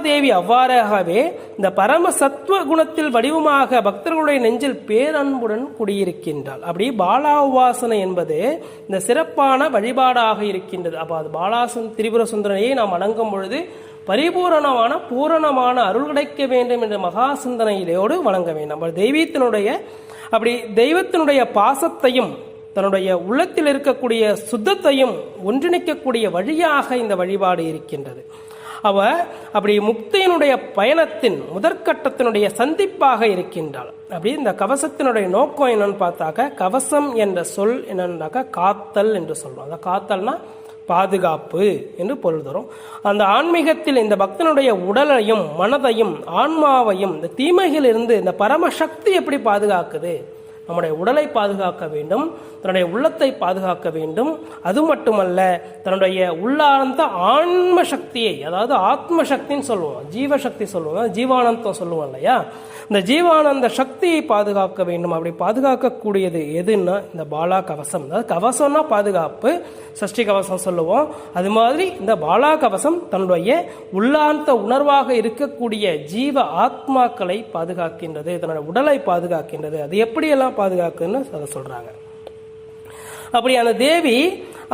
தேவி அவ்வாறாகவே இந்த பரம சத்துவ குணத்தில் வடிவமாக பக்தர்களுடைய நெஞ்சில் பேரன்புடன் குடியிருக்கின்றாள். அப்படி பாலா உபாசனை என்பது இந்த சிறப்பான வழிபாடாக இருக்கின்றது. அப்போ அது திரிபுர சுந்தரனையை நாம் வணங்கும் பொழுது பரிபூரணமான பூரணமான அருள் கிடைக்க வேண்டும் என்ற மகா சிந்தனையிலோடு வணங்க வேண்டும். தெய்வத்தினுடைய பாசத்தையும் தன்னுடைய உள்ளத்தில் இருக்கக்கூடிய சுத்தத்தையும் ஒன்றிணைக்கக்கூடிய வழியாக இந்த வழிபாடு இருக்கின்றது. அப்படி முக்தியினுடைய பயணத்தின் முதற்கட்டத்தினுடைய சந்திப்பாக இருக்கின்றாள். அப்படி இந்த கவசத்தினுடைய நோக்கம் என்னன்னு பார்த்தாக்க, கவசம் என்ற சொல் என்னன்னாக்கா காத்தல் என்று சொல்றோம். அந்த காத்தல்னா பாதுகாப்பு என்று பொருள் தரும். அந்த ஆன்மீகத்தில் இந்த பக்தனுடைய உடலையும் மனதையும் ஆன்மாவையும் இந்த தீமைகளிலிருந்து இந்த பரமசக்தி எப்படி பாதுகாக்குது? நம்முடைய உடலை பாதுகாக்க வேண்டும், தன்னுடைய உள்ளத்தை பாதுகாக்க வேண்டும். அது மட்டுமல்ல, தன்னுடைய உள்ளார்ந்த ஆன்ம சக்தியை, அதாவது ஆத்ம சக்தின்னு சொல்லுவோம், ஜீவசக்தி சொல்லுவோம், ஜீவானந்தம் சொல்லுவோம் இல்லையா, இந்த ஜீவானந்த சக்தியை பாதுகாக்க வேண்டும். அப்படி பாதுகாக்கக்கூடியது எதுன்னா இந்த பாலா கவசம். அதாவது கவசம்னா பாதுகாப்பு, சஷ்டி கவசம் சொல்லுவோம். அது மாதிரி இந்த பாலா கவசம் தன்னுடைய உள்ளார்ந்த உணர்வாக இருக்கக்கூடிய ஜீவ ஆத்மாக்களை பாதுகாக்கின்றது, தன்னுடைய உடலை பாதுகாக்கின்றது. அது எப்படியெல்லாம் பாதுகாக்குன்னு அதை சொல்றாங்க. அப்படி அந்த தேவி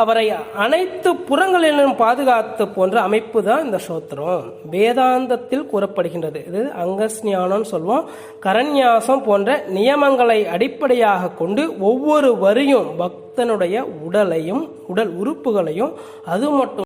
அவரை அனைத்து புறங்களிலும் பாதுகாத்து போன்ற அமைப்பு தான் இந்த ஸ்தோத்திரம். வேதாந்தத்தில் கூறப்படுகின்றது. இது அங்கஸ்ஞானம் சொல்வோம். கரண்யாசம் போன்ற நியமங்களை அடிப்படையாக கொண்டு ஒவ்வொரு வரியும் பக்தனுடைய உடலையும் உடல் உறுப்புகளையும் அது மட்டும்